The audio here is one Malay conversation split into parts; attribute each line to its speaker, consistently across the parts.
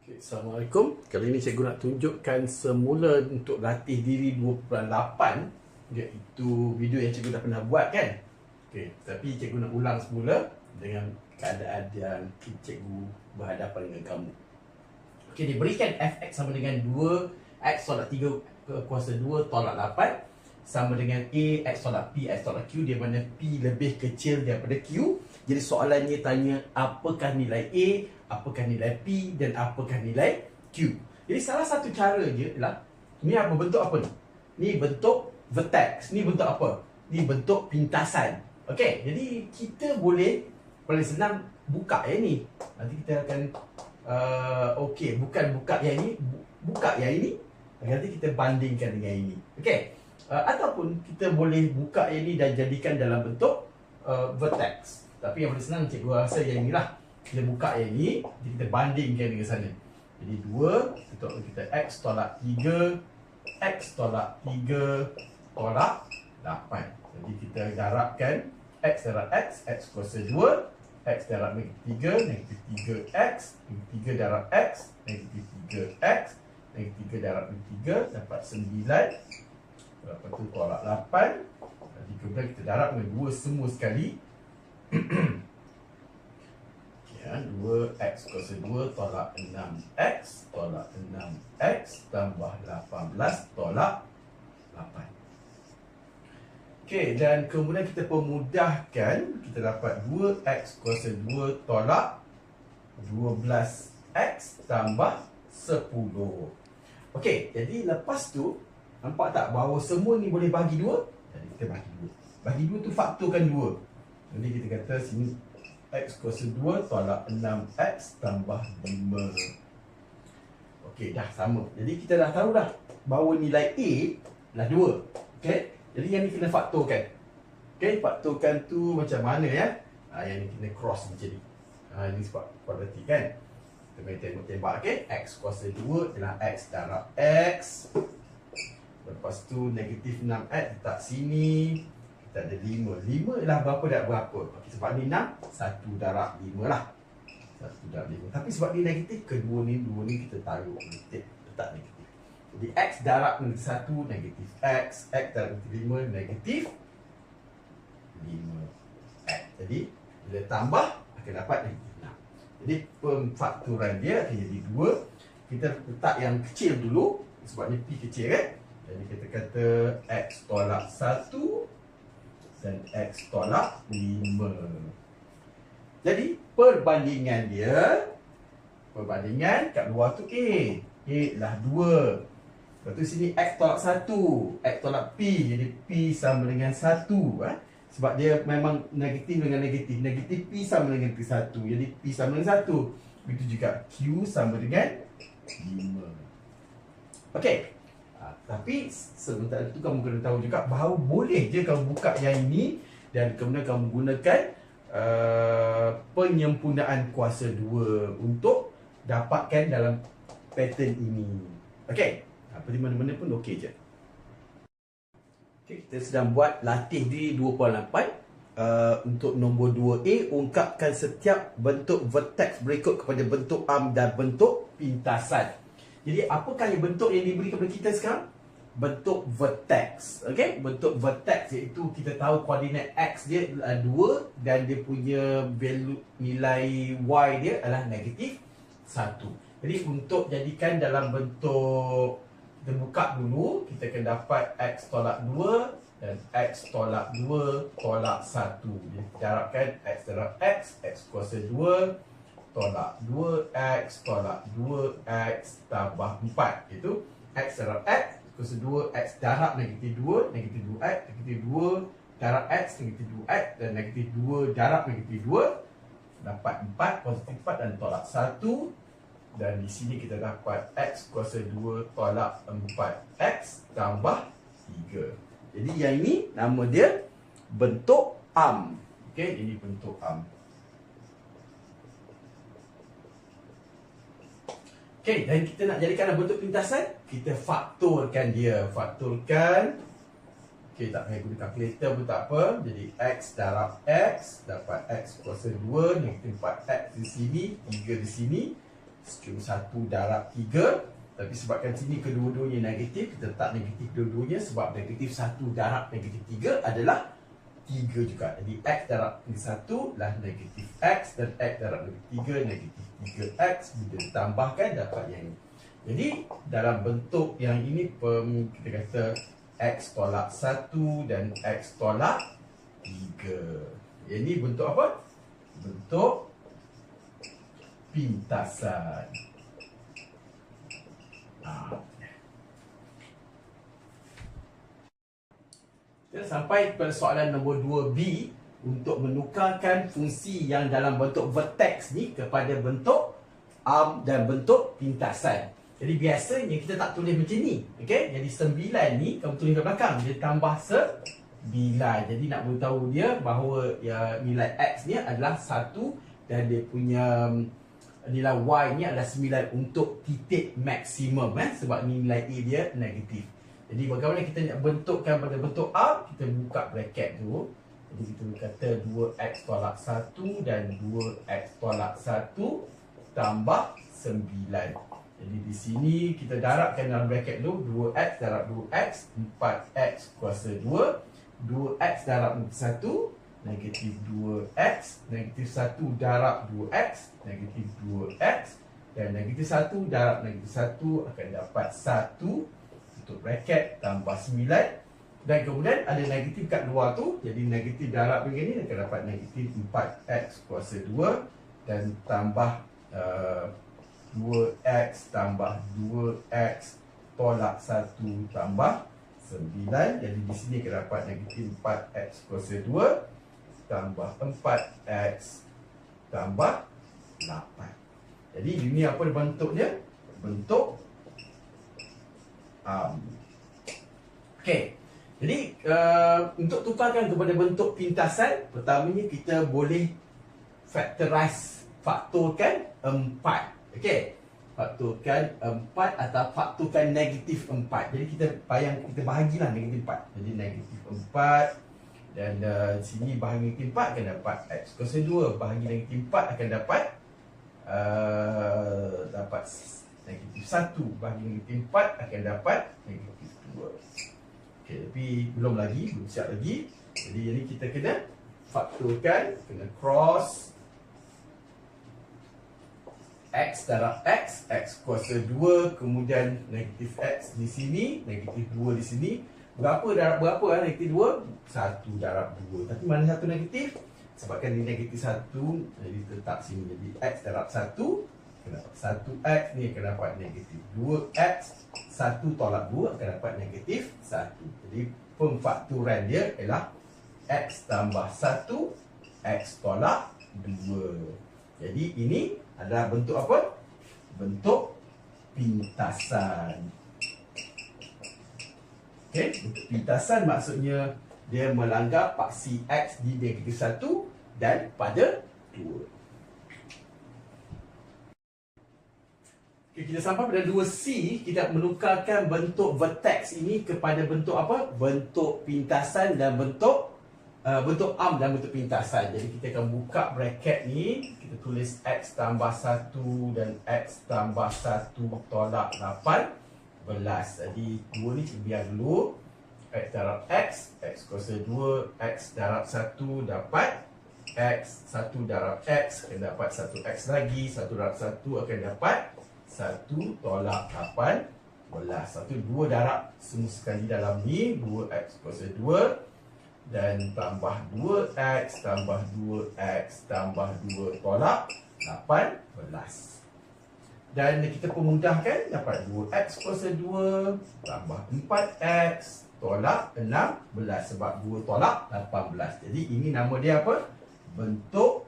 Speaker 1: Okay, Assalamualaikum. Kali ini cikgu nak tunjukkan semula untuk latih diri 2.8, iaitu video yang cikgu dah pernah buat kan. Okay, tapi cikgu nak ulang semula dengan keadaan yang cikgu berhadapan dengan kamu. Okay, diberikan fx sama dengan 2x tolak 3 kuasa 2 tolak 8 sama dengan a x tolak p x tolak q, di mana p lebih kecil daripada q. Jadi soalannya tanya apakah nilai a, apakah nilai P dan apakah nilai Q. Jadi salah satu cara je ialah, ni apa bentuk apa ni? Ni bentuk vertex. Ni bentuk apa? Ni bentuk pintasan. Okey, jadi kita boleh paling senang buka yang ni. Nanti kita akan okey, bukan buka yang ini, buka yang ini. Nanti kita bandingkan dengan ini. Okey. Ataupun kita boleh buka yang ni dan jadikan dalam bentuk vertex. Tapi yang paling senang cikgu rasa yang inilah. Kita buka yang ni, kita bandingkan dengan sana. Jadi 2, kita x tolak 3, x tolak 3 tolak 8. Jadi kita darabkan x darab x kuasa 2, x darab negatif 3, negatif 3x, negatif 3 darab x, negatif 3x, negatif 3 darab negatif 3, dapat 9. Lepas tu tolak 8. Jadi kemudian kita darab dengan 2 semua sekali. 2x kuasa 2 tolak 6x tolak 6x tambah 18 tolak 8. Okey, dan kemudian kita pemudahkan, kita dapat 2x kuasa 2 tolak 12x tambah 10. Okey, jadi lepas tu nampak tak bahawa semua ni boleh bagi 2? Jadi kita bagi 2. Bagi 2 tu faktorkan 2. Jadi kita kata sini x kuasa 2 tolak 6x tambah 5. Okey, dah sama. Jadi kita dah tahu dah bahawa nilai A lah 2. Okey, jadi yang ni kena faktorkan. Okey, faktorkan tu macam mana ya? Yang ni kena cross macam ni. Ini sebab kuadratik kan. Kita main tembak-tembak. Okey, x kuasa 2 adalah x darab x. Lepas tu negatif 6x letak sini. Kita ada 5. 5 ialah berapa darab berapa? Okay, sebab ni 6, 1 darab 5 lah. 1 darab 5. Tapi sebab ni negatif, kedua ni, dua ni kita taruh negatif. Letak negatif. Jadi x darab negatif 1, negatif x. X darab negatif 5, negatif 5x. Jadi, bila tambah, akan dapat negatif 6. Jadi, pemfakturan dia akan jadi 2. Kita letak yang kecil dulu. Sebab ni P kecil kan? Jadi, kita kata x tolak 1 dan x tolak 5. Jadi perbandingan dia, perbandingan kat luar tu A. A lah 2. Lepas tu sini x tolak 1, x tolak P. Jadi P sama dengan 1. Sebab dia memang negatif dengan negatif. Negatif P sama dengan negatif 1. Jadi P sama dengan 1. Begitu juga Q sama dengan 5. Okey. Tapi sementara itu kamu kena tahu juga bahawa boleh je kamu buka yang ini dan kemudian kamu gunakan penyempurnaan kuasa 2 untuk dapatkan dalam pattern ini. Okey, di mana-mana pun okey je. Okey, kita sedang buat latih diri 2.8. Untuk nombor 2A, ungkapkan setiap bentuk vertex berikut kepada bentuk arm dan bentuk pintasan. Jadi apakah yang bentuk yang diberi kepada kita sekarang? Bentuk vertex. Okey, bentuk vertex iaitu kita tahu koordinat x dia adalah 2 dan dia punya value nilai y dia adalah negatif 1. Jadi untuk jadikan dalam bentuk, kita buka dulu, kita akan dapat x tolak 2 dan x tolak 2 tolak 1. Jadi kita harapkan x darab x, x kuasa 2 tolak 2x tolak 2x tambah 4. Itu x darab x kuasa 2, x darab negatif 2, negatif 2x, negatif 2 darab x, negatif 2x dan negatif 2 darab negatif 2. Dapat 4, positif 4 dan tolak 1. Dan di sini kita dapat x kuasa 2 tolak 4x tambah 3. Jadi yang ini nama dia bentuk arm. Okey, ini bentuk arm. Okey, dan kita nak jadikan bentuk pintasan, kita faktorkan dia. Faktorkan. Okey, tak payah guna kalkulator pun tak apa. Jadi x darab x dapat x kuasa 2 negatif 4x di sini, 3 di sini. cuma 1 darab 3. Tapi sebabkan sini kedua-duanya negatif, kita letak negatif dua-duanya. Sebab negatif 1 darab negatif 3 adalah 3 juga. Jadi X darab 1 lah negatif X, dan X darab negatif 3 negatif 3X. Bila ditambahkan dapat yang ini. Jadi dalam bentuk yang ini kita kata X tolak 1 dan X tolak 3. Yang ini bentuk apa? Bentuk pintasan. Kita sampai kepada soalan nombor 2B untuk menukarkan fungsi yang dalam bentuk vertex ni kepada bentuk arm dan bentuk pintasan. Jadi biasanya kita tak tulis macam ni. Okey, jadi 9 ni kamu tulis kat belakang, dia tambah 9. Jadi nak beritahu dia bahawa nilai X ni adalah 1 dan dia punya nilai Y ni adalah 9 untuk titik maksimum, sebab nilai A dia negatif. Jadi bagaimana kita nak bentukkan pada bentuk A? Kita buka bracket tu. Jadi kita kata 2X tolak 1 dan 2X tolak 1 tambah 9. Jadi di sini kita darabkan dalam bracket tu 2X darab 2X, 4X kuasa 2, 2X darab 1, negatif 2X, negatif 1 darab 2X, negatif 2X, dan negatif 1 darab negatif 1 akan dapat 1 untuk bracket tambah 9. Dan kemudian ada negatif kat luar tu, jadi negatif darab begini akan dapat negatif 4X kuasa 2 dan tambah 2X tambah 2X tolak 1 tambah 9. Jadi di sini akan dapat negatif 4X kuasa 2 tambah 4X tambah 8. Jadi ini apa bentuk dia? Bentuk Okey. Jadi untuk tukarkan kepada bentuk pintasan, pertamanya kita boleh faktorkan 4. Okey. Faktorkan 4 atau faktorkan negatif 4. Jadi kita bahagilah negatif 4. Jadi negatif 4. Dan sini bahagi negatif 4 akan dapat X kuasa 2 bahagi negatif 4 akan dapat negatif 1 bahagi negatif 4 akan dapat negatif 2. Okey, tapi belum siap lagi. Jadi ini kita kena faktorkan, kena cross X darab X, X kuasa 2, kemudian negatif X di sini, negatif 2 di sini. Berapa darab berapa negatif 2? 1 darab 2. Tapi mana satu negatif? Sebabkan ini negatif 1, jadi tetap sini. Jadi X darab 1, akan dapat 1X, ni akan dapat negatif 2X. 1 tolak 2 akan dapat negatif 1. Jadi pemfakturan dia ialah X tambah 1, X tolak 2. Jadi ini adalah bentuk apa? Bentuk pintasan. Okay, bentuk pintasan maksudnya dia melanggar paksi X di negatif 1 dan pada 2. Okay, kita sampai pada 2C, kita menukarkan bentuk vertex ini kepada bentuk apa? Bentuk pintasan dan bentuk arm dan bentuk pintasan. Jadi kita akan buka bracket ni, kita tulis X tambah 1 dan X tambah 1 tolak 8. Jadi 2 ni kita biar dulu. X darab X, X kuasa 2, X darab 1 dapat X, 1 darab X akan dapat 1X lagi, 1 darab 1 akan dapat 1 tolak 8 belas. 2 darab semua sekali dalam ni, 2X kuasa 2 dan tambah 2X tambah 2X tambah 2 tolak 8 belas. Dan kita pemudahkan, dapat 2X kuasa 2 tambah 4X tolak 16 sebab 2 tolak 18. Jadi ini nama dia apa? Bentuk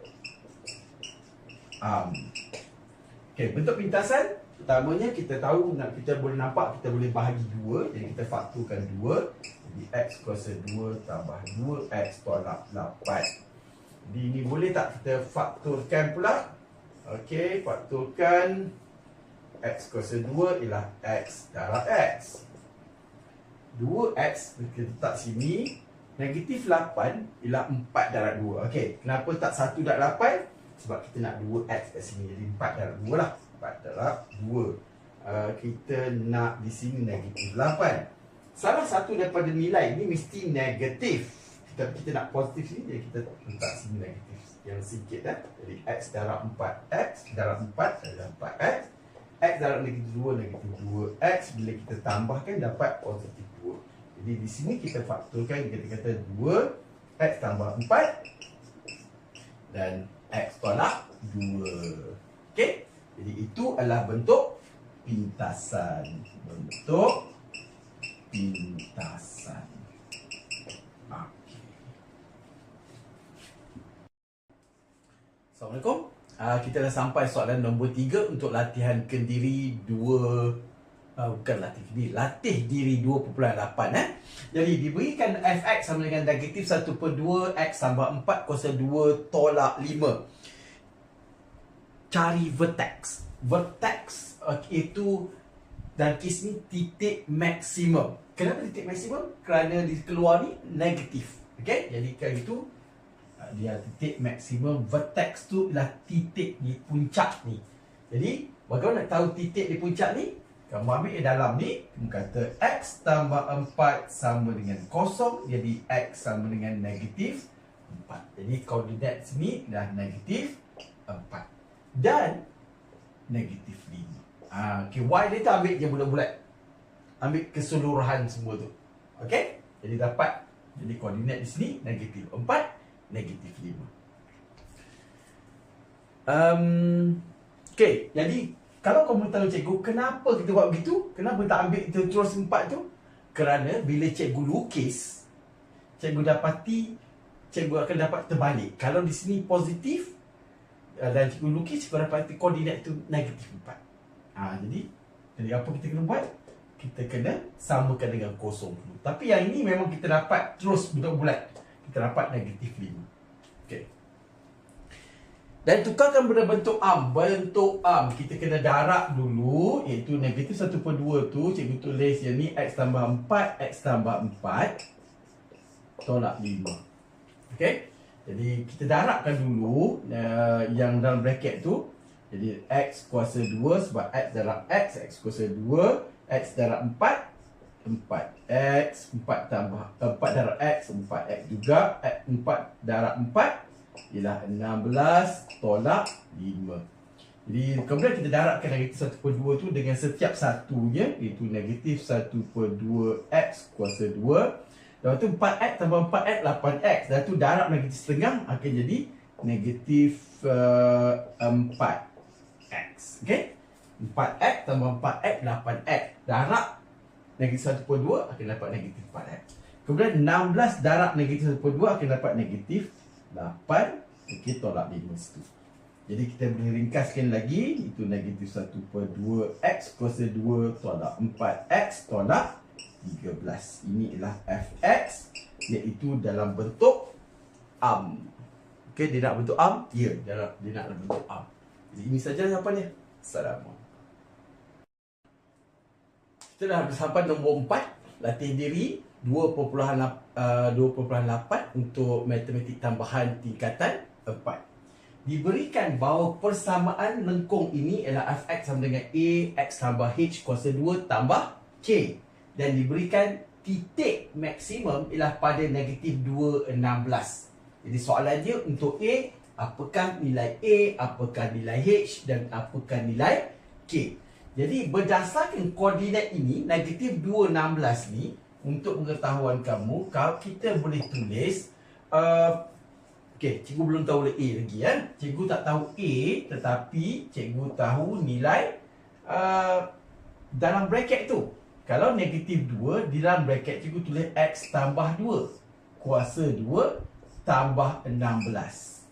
Speaker 1: Okey, bentuk pintasan pertamanya kita tahu, kita boleh nampak, kita boleh bahagi 2. Jadi kita fakturkan 2. Jadi X kuasa 2 tambah 2X tolak 8. Jadi ini boleh tak kita fakturkan pula? Okey, fakturkan X kuasa 2 ialah X darab X. 2X kita letak sini. Negatif 8 ialah 4 darab 2. Okey, kenapa tak 1 darab 8? Sebab kita nak 2X kat sini. Jadi 4 darab 2 lah. 4 darab 2. Kita nak di sini negatif 8. Salah satu daripada nilai ini mesti negatif. Tapi kita nak positif sini, jadi kita letak sini negatif yang sikit dah. Jadi x darab 4x darab 4 adalah 4x. X darab negatif 2 negatif 2x. Bila kita tambahkan dapat positif 2. Jadi di sini kita faktorkan, kita kata 2x tambah 4 dan x tolak 2. Okey. Jadi itu adalah bentuk pintasan. Bentuk pintasan. Okey. Assalamualaikum. Kita dah sampai soalan nombor 3 untuk latihan kendiri 2. Bukan latih diri 2.8. Jadi diberikan fx sama dengan negatif 1/2 x tambah 4 kuasa 2 tolak 5. Cari vertex. Vertex itu dalam kes ni titik maksimum. Kenapa titik maksimum? Kerana di keluar ni negatif. Okey, jadi kalau itu dia titik maksimum. Vertex tu ialah titik di puncak ni. Jadi bagaimana nak tahu titik di puncak ni? Kamu ambil dalam ni, kamu kata x tambah 4 sama dengan kosong. Jadi x sama dengan negatif 4. Jadi koordinat sini dah negatif 4 dan negatif 5. Okay, y dia tu ambil je bulat-bulat. Ambil keseluruhan semua tu. Okey? Jadi dapat, jadi koordinat di sini negatif 4, negatif 5. Okey, jadi kalau kamu tahu cikgu, kenapa kita buat begitu? Kenapa tak ambil itu terus 4 tu? Kerana bila cikgu lukis, cikgu dapati, cikgu akan dapat terbalik. Kalau di sini positif dan cikgu lukis, cikgu dapati koordinat tu negatif 4. Jadi apa kita kena buat? Kita kena samakan dengan kosong dulu. Tapi yang ini memang kita dapat terus bulat-bulat. Kita dapat negatif 5. Okey. Dan tukarkan pada bentuk am. Bentuk am kita kena darab dulu, iaitu negatif 1/2 tu cikgu tulis yang ni x tambah 4, x tambah 4 tolak 5. Okey. Jadi kita darabkan dulu yang dalam bracket tu. Jadi x kuasa 2 sebab x darab x, x kuasa 2, x darab 4, 4x, 4 tambah 4 darab x, 4x juga, 4 darab 4 ialah 16 tolak 5. Jadi kemudian kita darabkan negatif 1/2 tu dengan setiap satunya, iaitu negatif 1/2x kuasa 2. Lepas tu 4x tambah 4x, 8x. Dan tu darab negatif setengah akan jadi negatif 4x. Okey? 4x tambah 4x, 8x. Darab negatif 1/2 akan dapat negatif 4x. Kemudian 16 darab negatif 1/2 akan dapat negatif 8. Okey, tolak 5 situ. Jadi kita boleh ringkaskan lagi. Itu negatif 1/2x kuasa 2 tolak 4x tolak 13. Ini ialah fx, iaitu dalam bentuk am. Okey, dia nak bentuk am? Ya, dia nak dalam bentuk am. Jadi ini saja jawapannya. Assalamualaikum. Kita dah sampai nombor 4. Latih diri 2.8 untuk matematik tambahan tingkatan 4. Diberikan bahawa persamaan lengkung ini ialah fx sama dengan a x tambah h kuasa 2 tambah k. Dan diberikan titik maksimum ialah pada negatif 2, 16. Jadi soalan dia untuk a, apakah nilai a, apakah nilai h dan apakah nilai k. Jadi berdasarkan koordinat ini, negatif 2, 16 ni, untuk pengetahuan kamu, kalau kita boleh tulis, okey, cikgu belum tahu A lagi kan. Cikgu tak tahu A, tetapi cikgu tahu nilai dalam bracket tu. Kalau negatif 2, di dalam bracket cikgu tulis x tambah 2 kuasa 2 tambah 16.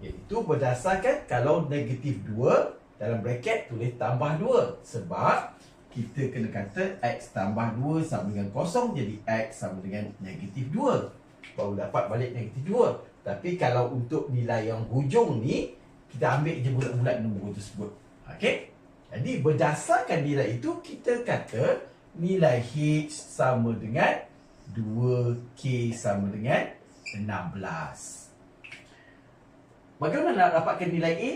Speaker 1: Iaitu berdasarkan kalau negatif 2, dalam bracket tulis tambah 2. Sebab kita kena kata x tambah 2 sama dengan kosong, jadi x sama dengan negatif 2. Baru dapat balik negatif 2. Tapi kalau untuk nilai yang hujung ni, kita ambil je bulat-bulat nombor tersebut. Okey? Jadi berdasarkan nilai itu, kita kata nilai h sama dengan 2k sama dengan 16. Bagaimana nak dapatkan nilai A?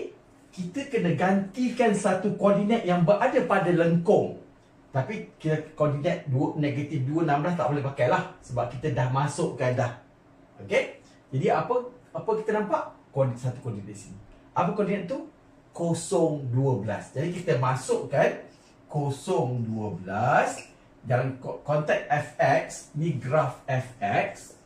Speaker 1: kita kena gantikan satu koordinat yang berada pada lengkung. Tapi koordinat negatif 2, 16 tak boleh pakai lah. Sebab kita dah masukkan dah. Okey. Jadi apa kita nampak? Satu koordinat sini. Apa koordinat tu? 0, 12. Jadi kita masukkan 0, 12 dalam konteks fx. Ni graf fx.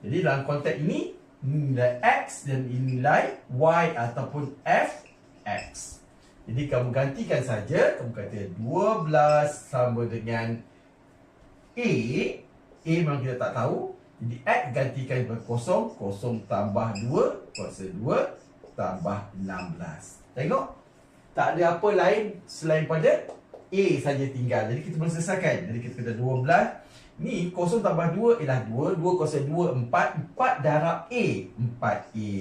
Speaker 1: Jadi dalam konteks ini nilai x dan nilai y ataupun fx. Jadi kamu gantikan saja. Kamu kata 12 sama dengan A. A memang kita tak tahu. Jadi x gantikan dengan 0. 0 tambah 2 kuasa 2 tambah 16. Tengok. Tak ada apa lain selain pada A saja tinggal. Jadi kita boleh selesaikan. Jadi kita kata 12. Ni 0 tambah 2 ialah 2. 2 kuasa 2, 4. 4 darab A. 4A.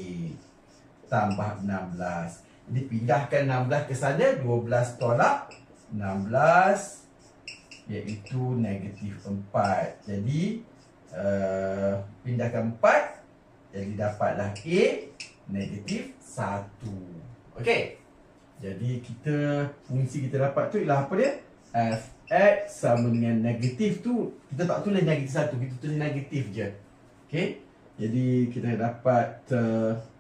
Speaker 1: Tambah 16. Jadi pindahkan 16 ke sana. 12 tolak 16. Iaitu negatif 4. Jadi pindahkan 4. Jadi dapatlah A negatif 1. Okey. Jadi fungsi kita dapat tu ialah apa dia? Fx sama dengan negatif tu, kita tak tulis negatif 1, kita tulis negatif je. Okey. Jadi kita dapat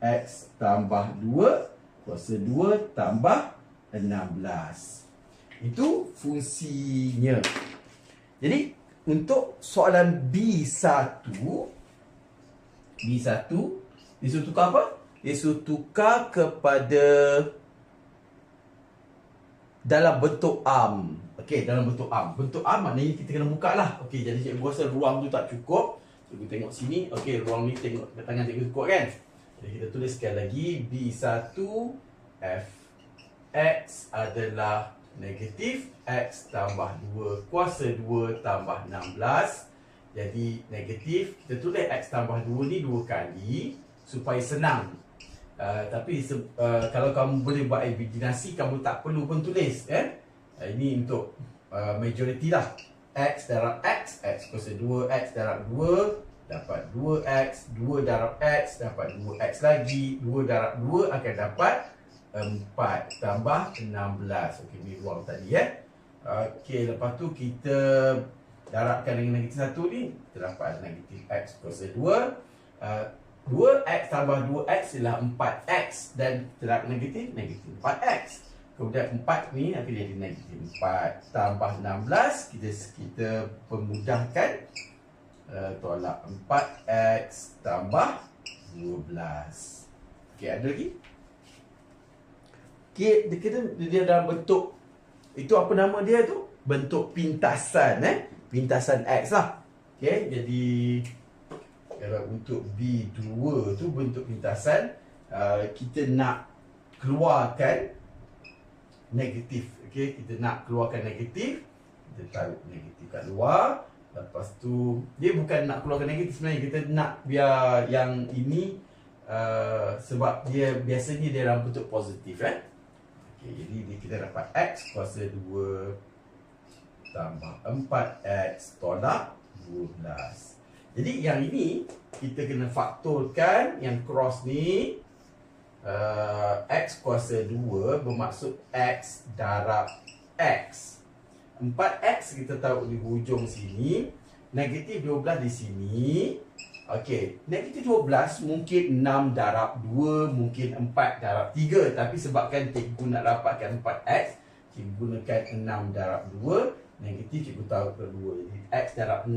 Speaker 1: x tambah 2 kuasa 2 tambah 16. Itu fungsinya. Jadi untuk soalan B1 disuruh tukar apa? Disuruh tukar kepada dalam bentuk arm. Okey, dalam bentuk arm. Bentuk arm maknanya kita kena buka lah. Okey, jadi cikgu rasa ruang tu tak cukup. Cikgu tengok sini. Okey, ruang ni tengok tangan cikgu cukup kan? Jadi kita tulis sekali lagi. B1 fx adalah negatif x tambah 2 kuasa 2 tambah 16. Jadi negatif, kita tulis x tambah 2 ni 2 kali supaya senang. Tapi kalau kamu boleh buat imaginasi, kamu tak perlu pun tulis. Ini untuk majority lah. X darab x, x kuasa 2, x darab 2 dapat 2x, 2 darab x dapat 2x lagi, 2 darab 2 akan dapat 4 tambah 16. Okey, ni ruang tadi Okey, lepas tu kita darabkan dengan negatif 1 ni, kita dapat negatif x kuasa 2. 2x tambah 2x ialah 4x dan terdapat negatif 4x. Kemudian 4 ni akan jadi negatif 4 tambah 16. Kita permudahkan, tolak 4x tambah 12. Okey, ada lagi? Okey, dia dalam bentuk, itu apa nama dia tu? Bentuk pintasan pintasan x lah. Okey, jadi kalau untuk B2 tu bentuk pintasan, kita nak keluarkan negatif. Okey, kita nak keluarkan negatif. Kita taruh negatif kat luar. Lepas tu dia bukan nak keluarkan negatif sebenarnya, kita nak biar yang ini sebab dia biasanya dia dalam bentuk positif Okey, jadi kita dapat x kuasa 2 tambah 4x tolak 12. Jadi yang ini kita kena faktorkan yang cross ni. X kuasa 2 bermaksud x darab x. 4x kita taruh di hujung sini. Negatif 12 di sini. Okey, negatif 12 mungkin 6 darab 2, mungkin 4 darab 3. Tapi sebabkan cikgu nak dapatkan 4x, cikgu gunakan 6 darab 2. Negatif cikgu taruh kedua. Jadi x darab 6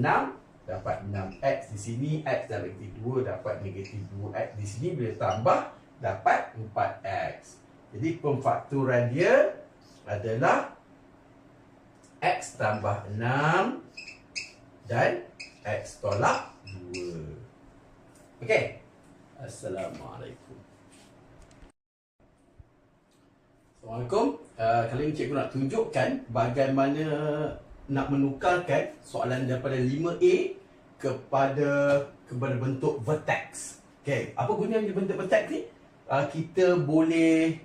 Speaker 1: dapat 6x di sini, x darab negatif 2 dapat negatif 2x di sini, bila tambah dapat 4x. Jadi pemfaktoran dia adalah x tambah 6 dan x tolak 2. Okey. Assalamualaikum. Assalamualaikum. Kali ini cikgu nak tunjukkan bagaimana nak menukarkan soalan daripada 5A kepada bentuk vertex. Okey, apa gunanya bentuk vertex ni? Kita boleh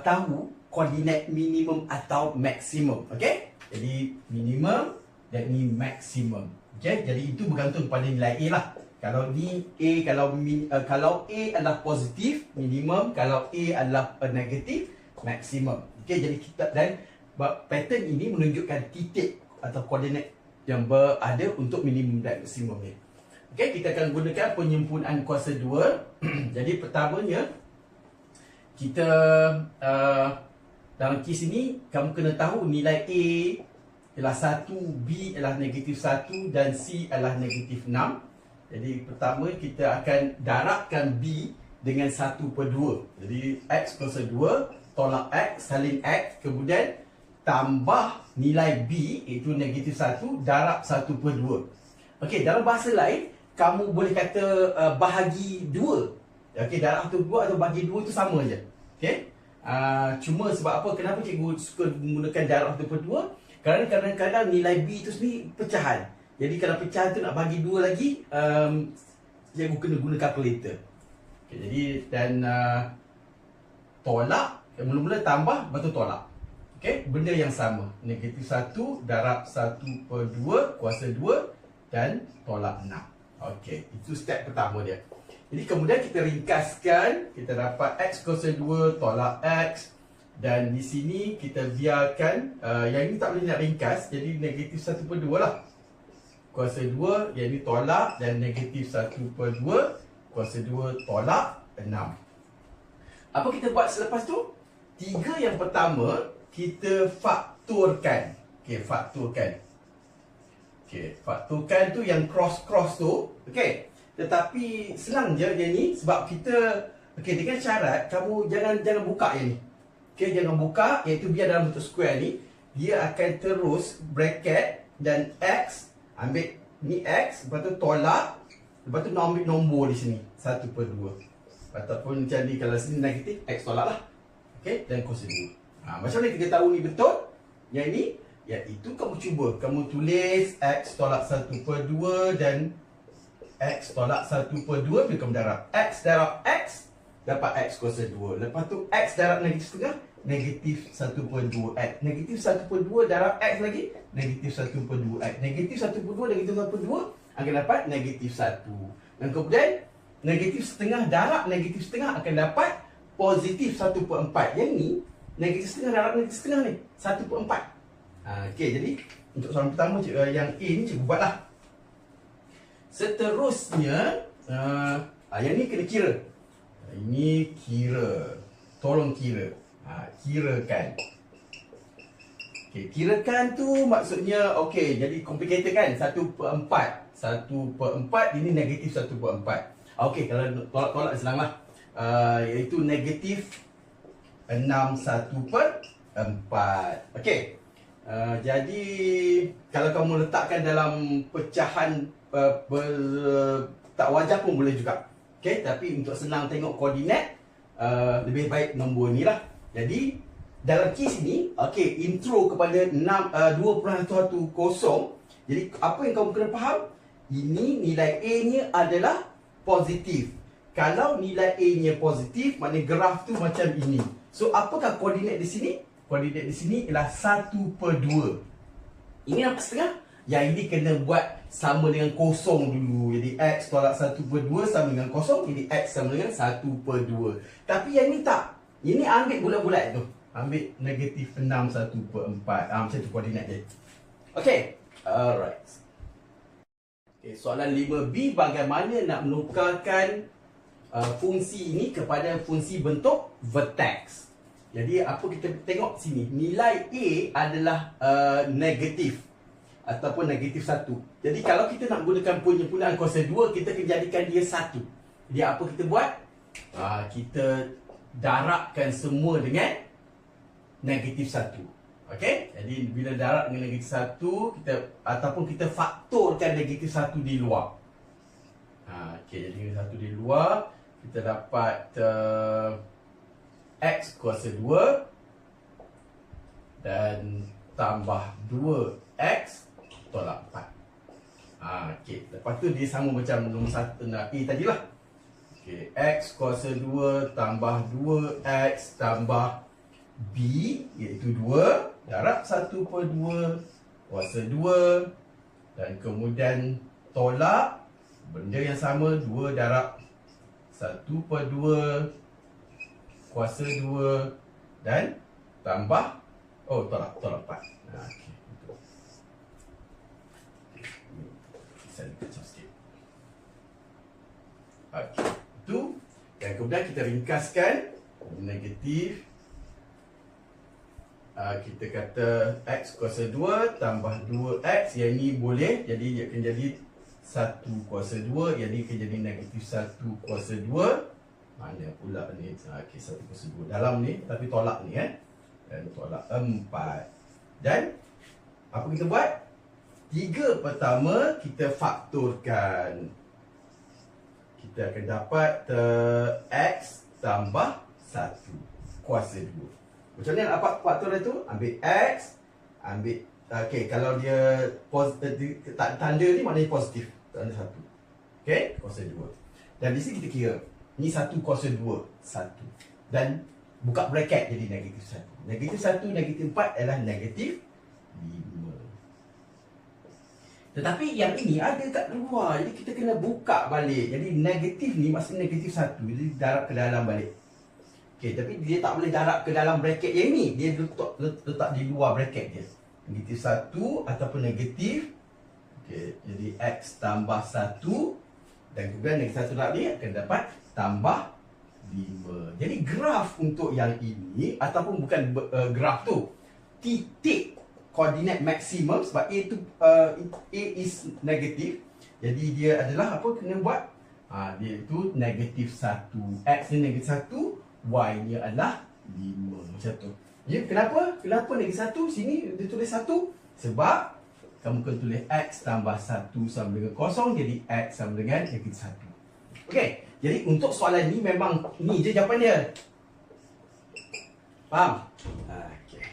Speaker 1: tahu koordinat minimum atau maksimum. Okey, jadi minimum dan ni maksimum. Okey, jadi itu bergantung pada nilai A lah. Kalau ni A, kalau A adalah positif minimum, kalau A adalah negatif maksimum. Okey, jadi kita dan pattern ini menunjukkan titik atau koordinat yang berada untuk minimum dan maksimum ni. Okey, kita akan gunakan penyempurnaan kuasa 2. Jadi pertamanya kita dalam kes ini kamu kena tahu nilai A ialah 1, B adalah negatif 1 dan C adalah negatif 6. Jadi pertama kita akan darabkan B dengan 1/2. Jadi X kuasa 2 tolak X salin X, kemudian tambah nilai B iaitu negatif 1 darab 1/2. Okey, dalam bahasa lain kamu boleh kata bahagi 2. Okey, darab 1/2 atau bahagi 2 itu sama je. Okey. Cuma sebab apa, kenapa cikgu suka menggunakan darab 1/2? Kerana kadang-kadang nilai B itu sendiri pecahan. Jadi kalau pecah tu nak bagi 2 lagi, cikgu kena guna calculator. Okay, jadi dan tolak, mula-mula tambah, lepas tu tolak. Okay, benda yang sama. Negatif 1 darab 1/2 kuasa 2 dan tolak 6. Okay, itu step pertama dia. Jadi kemudian kita ringkaskan, kita dapat X kuasa 2 tolak X. Dan di sini kita biarkan, yang ini tak boleh nak ringkas, jadi negatif 1/2 lah. Kuasa 2, yang ini tolak, dan negatif 1/2 kuasa 2 tolak 6. Apa kita buat selepas tu? 3 yang pertama kita faktorkan. Okey, faktorkan. Okey, faktorkan tu yang cross-cross tu. Okey, tetapi senang je yang ni sebab kita, okey, dengan syarat kamu jangan buka yang ni. Okey, jangan buka, iaitu biar dalam bentuk square ni dia akan terus bracket dan X. Ambil ni X, lepas tu tolak, lepas tu nak ambil nombor di sini 1/2. Ataupun macam ni, kalau sini negatif, X tolak lah. Okey, dan kuasa 2. Macam mana kita tahu ni betul? Yang ini, iaitu kamu cuba, kamu tulis X tolak 1/2 dan X tolak 1/2. Bila kamu darab X darab X, dapat X kuasa 2. Lepas tu X darab negatif setengah, negatif 1/2 X. Negatif 1/2 darab X lagi, negatif 1/2 X. Negatif 1/2 negatif 1/2 akan dapat negatif 1. Dan kemudian negatif setengah darab negatif setengah akan dapat positif 1/4. Yang ni negatif setengah darab negatif setengah ni 1/4. Okey, jadi untuk soalan pertama yang A ni cikgu buatlah. Seterusnya yang ni kena kira. Ini kira. Tolong kira. Kirakan. Okey, kirakan tu maksudnya okey, jadi complicated kan? 1/4. 1/4 ini negatif 1/4. Okey, kalau tolak-tolak senanglah. Iaitu negatif 6 1/4. Okey. Jadi kalau kamu letakkan dalam pecahan tak wajar pun boleh juga. Okey, tapi untuk senang tengok koordinat, lebih baik nombor ni lah. Jadi dalam kes ni, okey, intro kepada 2.110. Jadi apa yang kamu kena faham? Ini nilai A nya adalah positif. Kalau nilai A nya positif, maknanya graf tu macam ini. So apakah koordinat di sini? Koordinat di sini ialah 1/2. Ini apa setengah? Yang ini kena buat sama dengan kosong dulu. Jadi X tolak 1/2 sama dengan kosong. Jadi X sama dengan 1/2. Tapi yang ni tak. Ini ambil bulat-bulat tu. Ambil negatif 6 1/4. Macam tu koordinat dia. Okey. Alright. Okay, soalan 5B. Bagaimana nak menukarkan fungsi ini kepada fungsi bentuk vertex. Jadi apa kita tengok sini, nilai A adalah negatif ataupun negatif 1. Jadi kalau kita nak gunakan penyempurnaan kuasa 2, kita akan jadikan dia 1. Jadi apa kita buat? Kita darabkan semua dengan negatif 1. Okey? Jadi bila darab dengan negatif 1, kita faktorkan negatif 1 di luar. Okey, jadi negatif 1 di luar, kita dapat X kuasa 2 dan tambah 2X tolak 4. Okey, lepas tu dia sama macam nombor 1 A tadilah. Okey, X kuasa 2 tambah 2X tambah B iaitu 2 darab 1/2 kuasa 2 dan kemudian tolak Benda yang sama, 2 darab 1/2 kuasa 2 dan tambah, oh tolak 4. Okey, betul. Saya kacau sikit. Okey, itu. Dan kemudian kita ringkaskan negatif. Kita kata X kuasa 2 tambah 2X, yang ni boleh, jadi dia akan jadi 1 kuasa 2, yang ni akan jadi negatif 1 kuasa 2. Mana pula ni? Okey, 1 kuasa 2 dalam ni, tapi tolak ni dan tolak 4. Dan apa kita buat? 3 pertama kita faktorkan. Kita akan dapat X tambah 1 kuasa 2. Macam mana nak dapat faktor itu? Ambil X, ambil, okey, kalau dia tanda ni maknanya positif, tanda 1. Okey, kuasa 2. Dan di sini kita kira, ni 1 kuasa 2, 1. Dan buka bracket jadi negatif 1. Negatif 1, negatif 4 adalah negatif 5. Tetapi yang ini ada kat luar, jadi kita kena buka balik. Jadi negatif ni maksudnya negatif 1, jadi darab ke dalam balik. Okey, tapi dia tak boleh darab ke dalam bracket yang ni. Dia letak di luar bracket dia. Negatif 1 ataupun negatif. Okey, jadi X tambah 1. Dan kemudian negatif 1 darab ni akan dapat tambah 5. Jadi graf untuk yang ini, ataupun bukan graf tu, titik koordinat maksimum, sebab A tu A is negatif. Jadi dia adalah apa kena buat? Dia itu negatif 1. X ni negatif 1. Y-nya adalah 5. Macam tu. Ya, kenapa? Kenapa negatif 1? Sini dia tulis 1. Sebab kamu kena tulis X tambah 1 sama dengan kosong. Jadi X sama dengan negatif 1. Okey. Jadi untuk soalan ni memang ni je jawapan dia. Faham? Okey.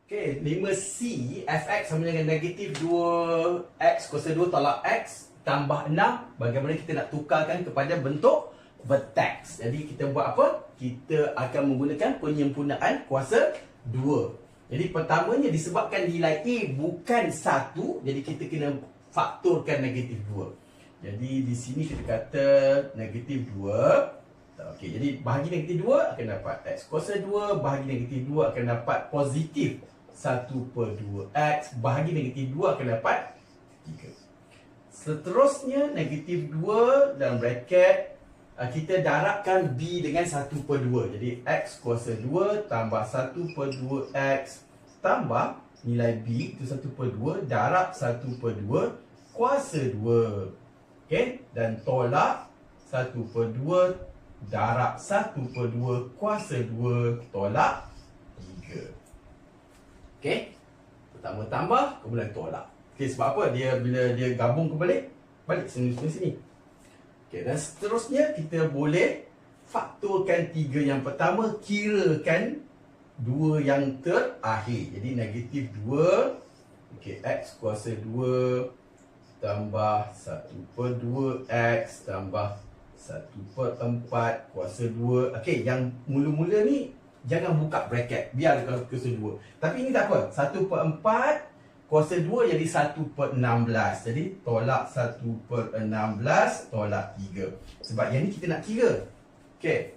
Speaker 1: Okey, 5C Fx sama dengan negatif 2X kuasa 2 tolak X tambah 6. Bagaimana kita nak tukarkan kepada bentuk vertex. Jadi kita buat apa? Kita akan menggunakan penyempurnaan kuasa 2. Jadi pertamanya disebabkan nilai A bukan 1, jadi kita kena faktorkan negatif 2. Jadi di sini kita kata negatif 2. Okey, jadi bahagi negatif 2 akan dapat X kuasa 2, bahagi negatif 2 akan dapat positif 1/2X, bahagi negatif 2 akan dapat 3. Seterusnya negatif 2 dalam bracket, kita darabkan B dengan 1/2. Jadi X kuasa 2 tambah 1/2X tambah nilai B itu 1/2 darab 1/2 kuasa 2. Okey, dan tolak 1/2 darab 1/2 kuasa 2 tolak 3. Okey, pertama tambah, kemudian tolak. Okey, sebab apa? Dia bila dia gabung kembali, balik sini. Okey, dan seterusnya kita boleh faktorkan 3 yang pertama, kirakan 2 yang terakhir. Jadi negatif 2. Okey, X kuasa 2 tambah 1/2X tambah 1/4 kuasa 2. Okey, yang mula-mula ni jangan buka bracket, biar kalau kuasa 2. Tapi ini tak apa, 1/4 kuasa 2 jadi 1/16. Jadi tolak 1/16 tolak 3. Sebab yang ni kita nak kira. Okey.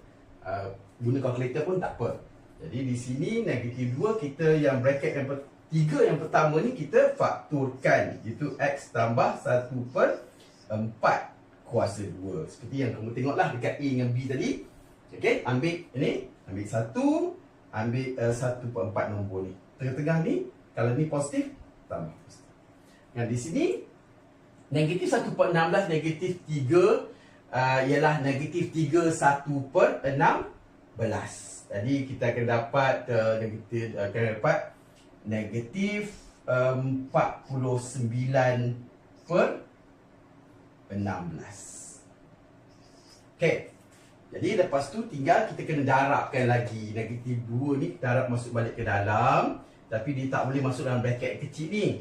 Speaker 1: Guna kalkulator pun tak apa. Jadi di sini negatif 2, kita yang bracket yang 3 yang pertama ni kita faktorkan. Itu X tambah 1/4 kuasa 2. Seperti yang kamu tengoklah dekat A dengan B tadi. Okey, ambil ini, ambil 1, ambil 1/4 nombor ni. Tengah-tengah ni, kalau ni positif, tambah positif. Nah, di sini negatif 1/16 negatif 3 ialah negatif 3 1/16. Jadi kita akan dapat negatif 49/16. Okey. Jadi lepas tu tinggal kita kena darabkan lagi. Negatif 2 ni darab masuk balik ke dalam. Tapi dia tak boleh masuk dalam bracket kecil ni.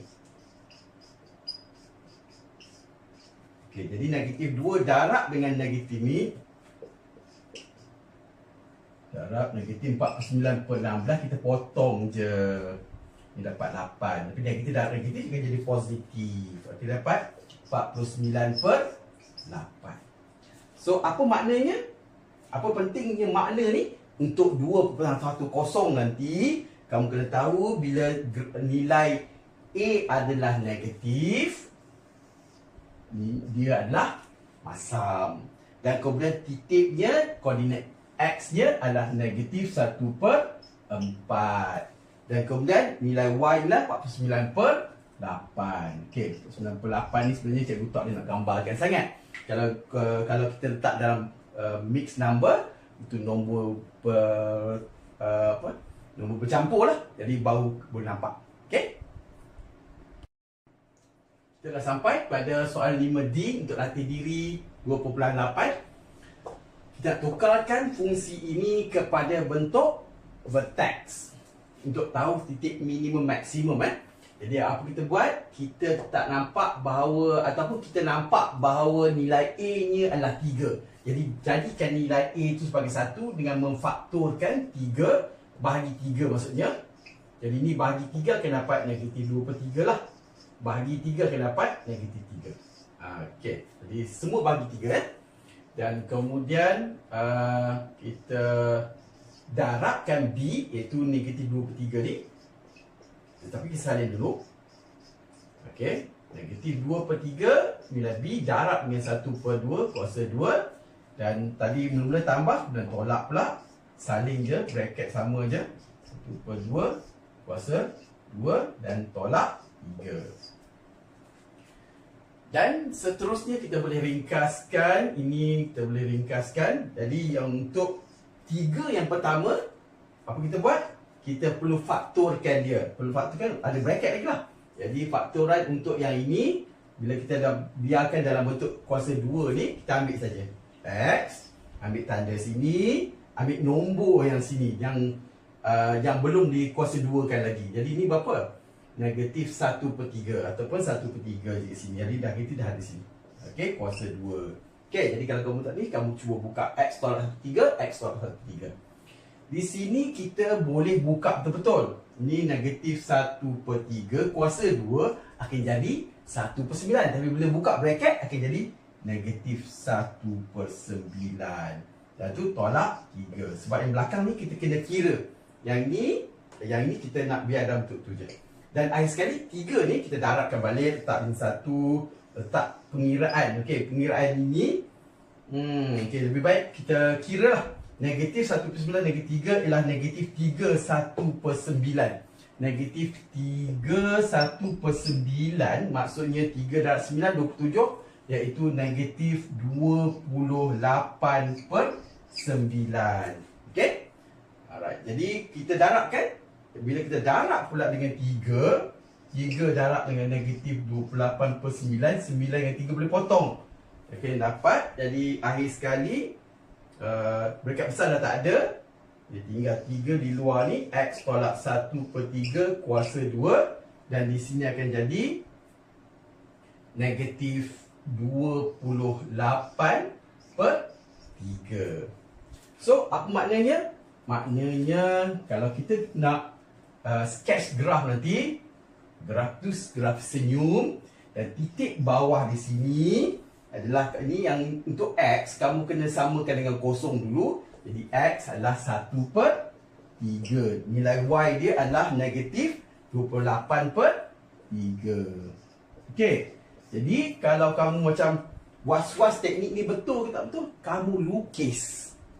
Speaker 1: Okey, jadi negatif 2 darab dengan negatif ni. Darab negatif 49/16, kita potong je. Ni dapat 8. Tapi negatif darab negatif akan jadi positif. Okey, dapat 49/8. So apa maknanya? Apa pentingnya makna ni? Untuk 2.10 nanti kamu kena tahu bila nilai A adalah negatif, dia adalah masam. Dan kemudian titiknya, koordinat X-nya adalah negatif 1/4. Dan kemudian nilai Y adalah 49/8. Okey, 49/8 ni sebenarnya cikgu tak nak gambarkan sangat. Kalau kita letak dalam mixed number, itu nombor nombor bercampur lah. Jadi baru boleh nampak. Okey. Kita dah sampai pada soalan 5D untuk latih diri 2.8. Kita tukarkan fungsi ini kepada bentuk vertex untuk tahu titik minimum maksimum. Jadi apa kita buat? Kita tak nampak bahawa, ataupun kita nampak bahawa nilai A-nya adalah 3. Jadi jadikan nilai A itu sebagai 1 dengan memfaktorkan 3 bahagi 3 maksudnya. Jadi ni bahagi 3 akan dapat negatif 2/3 lah. Bahagi 3 akan dapat negatif 3. Okey, jadi semua bahagi 3 Dan kemudian kita darabkan B, iaitu negatif 2/3 ni. Tetapi kita salin dulu. Okey, negatif 2/3 nilai B darab dengan 1/2 kuasa 2. Dan tadi mula-mula tambah dan tolak pula. Salin je, bracket sama je. 1/2 kuasa 2 dan tolak 3. Dan seterusnya kita boleh ringkaskan. Ini kita boleh ringkaskan. Jadi yang untuk 3 yang pertama, apa kita buat? Kita perlu faktorkan dia. Perlu faktorkan, ada bracket lagi lah. Jadi faktoran untuk yang ini, bila kita dah biarkan dalam bentuk kuasa 2 ni, kita ambil saja X, ambil tanda sini, ambil nombor yang sini, yang belum dikuasa 2 kan lagi. Jadi ini berapa? Negatif 1/3 ataupun 1/3 di sini. Jadi dah kita dah ada sini. Okey, kuasa 2. Okey, jadi kalau kamu tak ni, kamu cuba buka X tolak 1/3, X tolak 1/3. Di sini kita boleh buka betul-betul. Ini negatif 1/3 kuasa 2 akan jadi 1/9. Tapi bila buka bracket akan jadi negatif 1/9. Dan tu tolak 3. Sebab yang belakang ni kita kena kira. Yang ni kita nak biar dalam bentuk tu je. Dan akhir sekali 3 ni kita darabkan balik, letak ni 1, letak pengiraan. Okey, pengiraan ini okey, lebih baik kita kira lah. Negatif 1/9 negatif 3 ialah negatif 3 1/9. Negatif 3 1/9 maksudnya 3 darab 9 27, iaitu negatif 28/9. Okey. Alright, jadi kita darabkan. Bila kita darab pula dengan 3, 3 darab dengan negatif 28/9, 9 dengan 3 boleh potong. Okey, dapat. Jadi akhir sekali bracket besar dah tak ada. Dia tinggal 3 di luar ni. X tolak 1/3 kuasa 2. Dan di sini akan jadi negatif 28/3. So, apa maknanya? Maknanya kalau kita nak sketch graf nanti, graf tu graf senyum, dan titik bawah di sini adalah ini yang untuk X, kamu kena samakan dengan kosong dulu. Jadi X adalah 1/3. Nilai Y dia adalah negatif 28/3. Okey. Jadi kalau kamu macam was-was teknik ni betul ke tak betul, kamu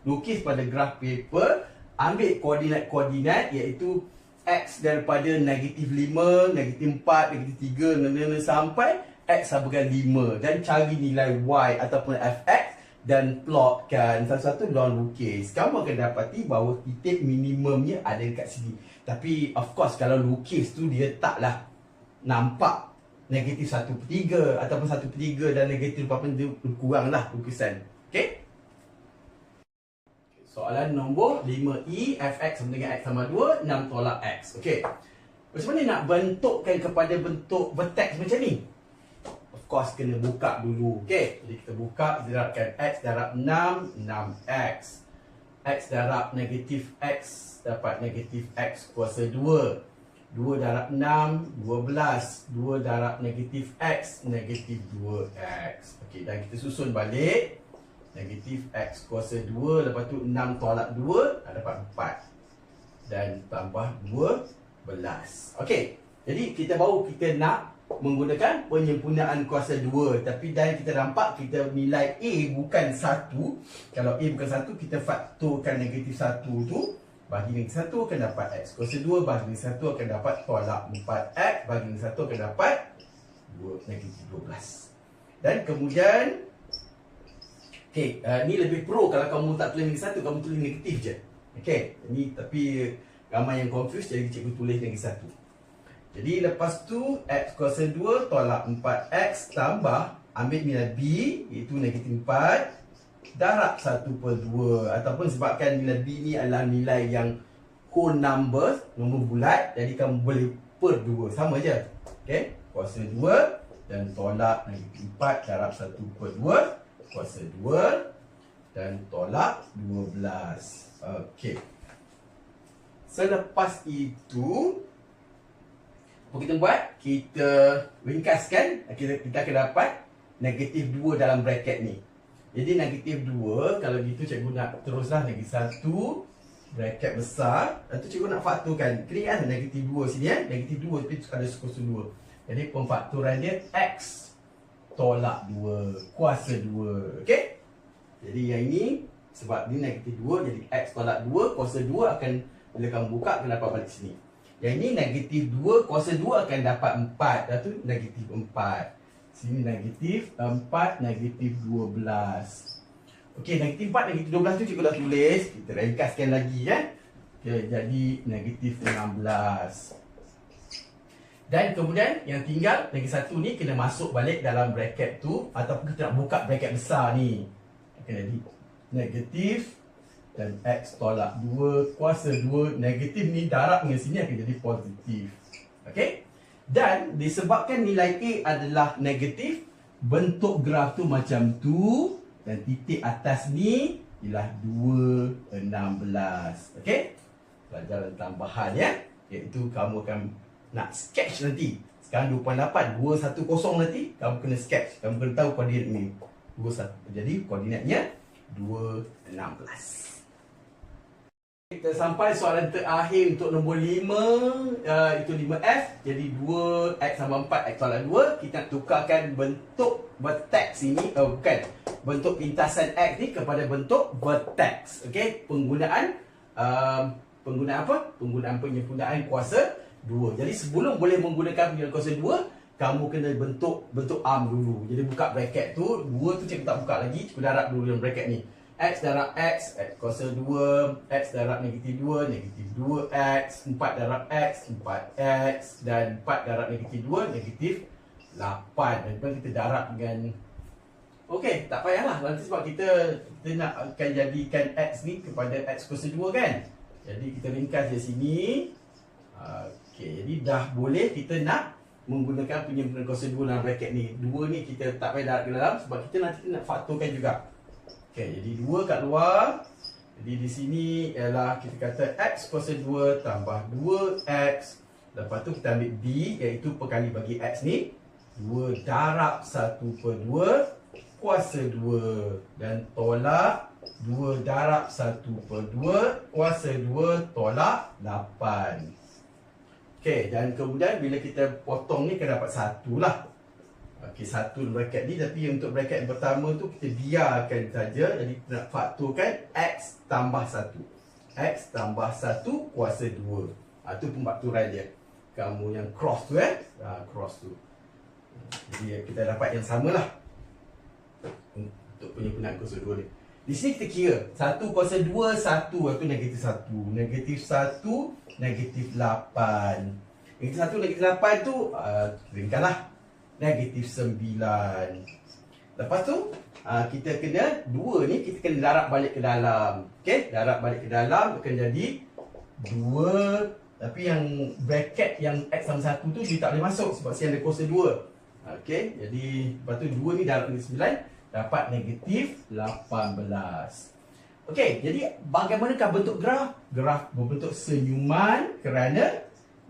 Speaker 1: lukis pada graf paper, ambil koordinat-koordinat, iaitu X daripada negatif 5, negatif 4, negatif 3 sampai X sama dengan 5, dan cari nilai Y ataupun Fx dan plotkan satu-satu dalam lukis. Kamu akan dapati bahawa titik minimumnya ada dekat sini. Tapi of course kalau lukis tu dia taklah nampak negatif 1/3 ataupun 1/3 dan negatif 4/3, kuranglah lukisan. Okey? Soalan nombor 5E, Fx sama dengan X sama 2, 6 tolak X. Okey. Macam mana nak bentukkan kepada bentuk vertex macam ni? Of course, kena buka dulu. Okey. Jadi kita buka, kita darabkan X darab 6, 6X. X darab negatif X, dapat negatif X kuasa 2. 2 darab 6, 12. 2 darab negatif X, negatif 2X. Okey, dan kita susun balik. Negatif X kuasa 2, lepas tu 6 tolak 2, dapat 4. Dan tambah 12. Okey, jadi kita baru kita nak menggunakan penyempurnaan kuasa 2. Tapi dan kita nampak kita nilai A bukan 1. Kalau A bukan 1, kita faktorkan negatif 1 tu. Bagi negatif 1 akan dapat X kuasa 2. Bagi negatif 1 akan dapat tolak 4X. Bagi negatif 1 akan dapat negatif 12. Dan kemudian, okey, ni lebih pro kalau kamu tak tulis negatif 1, kamu tulis negatif je. Okey, ni tapi ramai yang confused, jadi cikgu tulis negatif 1. Jadi lepas tu X kuasa 2 tolak 4X tambah, ambil nilai B, iaitu negatif 4, darab 1/2. Ataupun sebabkan nilai B ni adalah nilai yang whole number, nombor bulat, jadi kamu boleh per 2, sama je. Okey, kuasa 2 dan tolak negatif 4 darab 1/2, kuasa 2 dan tolak 12. Okey, selepas itu apa kita buat? Kita ringkaskan. Kita akan dapat negatif 2 dalam bracket ni. Jadi negatif 2, kalau gitu cikgu nak teruslah negatif 1 bracket besar. Lepas tu cikgu nak faktorkan. Kena ingat negatif 2 sini negatif 2 tapi ada kuasa 2. Jadi pemfaktoran dia X tolak 2 kuasa 2. Okey? Jadi yang ini sebab ni negatif 2, jadi X tolak 2 kuasa 2 akan, bila kamu buka akan dapat balik sini. Yang ini negatif 2 kuasa 2 akan dapat 4. Dah tu negatif 4. Sini negatif 4, negatif 12. Okey, negatif 4, negatif 12 tu cikgu dah tulis. Kita ringkaskan lagi Okey, jadi negatif 16. Dan kemudian yang tinggal negatif 1 ni kena masuk balik dalam bracket tu. Ataupun kita nak buka bracket besar ni. Okey, jadi negatif dan X tolak 2 kuasa 2. Negatif ni darab dengan sini akan jadi positif. Okey? Dan disebabkan nilai A adalah negatif, bentuk graf tu macam tu. Dan titik atas ni ialah 2, 16. Okey? Pelajaran tambahan iaitu kamu akan nak sketch nanti. Sekarang 2.8, 210 nanti kamu kena sketch. Kamu kena tahu koordinat ni 21. Jadi koordinatnya 2, 16. Kita sampai soalan terakhir untuk nombor 5, itu 5F. Jadi 2X tambah 4, X tolak 2. Kita nak tukarkan bentuk vertex ini, bukan, bentuk pintasan X ni kepada bentuk vertex. Okey, penggunaan apa? Penggunaan penyempurnaan kuasa 2. Jadi sebelum boleh menggunakan penyempurnaan kuasa 2, kamu kena bentuk arm dulu. Jadi buka bracket tu, 2 tu cikgu tak buka lagi, cikgu darab dulu dalam bracket ni. X darab X, X kuasa 2, X darab negatif 2, negatif 2X, 4 darab X, 4X, dan 4 darab negatif 2, negatif 8. Dan lepas kita darab dengan, okey, tak payahlah. Nanti sebab kita nak akan jadikan X ni kepada X kuasa 2 kan. Jadi kita ringkas di sini. Okey, jadi dah boleh kita nak menggunakan penyempurnaan kuasa 2 dalam bracket ni. 2 ni kita tak payah darab ke dalam sebab kita nanti nak faktorkan juga. Okey, jadi 2 kat luar. Jadi di sini ialah kita kata X kuasa 2 tambah 2X. Lepas tu kita ambil B, iaitu perkali bagi X ni. 2 darab 1/2 kuasa 2. Dan tolak 2 darab 1/2 kuasa 2 tolak 8. Okey, dan kemudian bila kita potong ni akan dapat 1 lah. Okey, 1 bracket ni, tapi untuk bracket yang pertama tu kita biarkan saja. Jadi kita nak faktorkan X tambah 1. X tambah 1 kuasa 2. Itu pemfaktoran dia. Kamu yang cross tu cross tu. Jadi kita dapat yang samalah untuk penyempurnaan kuasa 2 ni. Di sini kita kira 1 kuasa 2, 1 itu negatif 1. Negatif 1, negatif 8. Negatif 1, negatif 8 tu ringkaslah. Negatif 9. Lepas tu kita kena 2 ni kita kena darab balik ke dalam. Okey, darab balik ke dalam akan jadi 2. Tapi yang bracket yang X sama 1 tu dia tak boleh masuk sebab dia ada kuasa 2. Okey, jadi lepas tu 2 ni darab dengan 9 dapat negatif 18. Okey, jadi bagaimanakah bentuk graf? Graf berbentuk senyuman kerana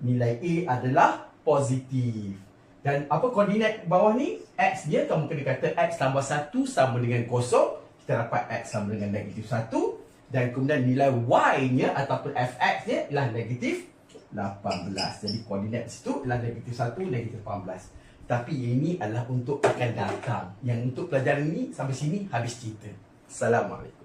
Speaker 1: nilai A adalah positif. Dan apa koordinat bawah ni? X dia kamu kena kata X tambah 1 sama dengan kosong. Kita dapat X sama dengan negatif 1. Dan kemudian nilai Y nya ataupun Fx nya ialah negatif 18. Jadi koordinat situ ialah negatif 1, negatif 18. Tapi ini adalah untuk akan datang. Yang untuk pelajaran ini sampai sini habis cerita. Assalamualaikum.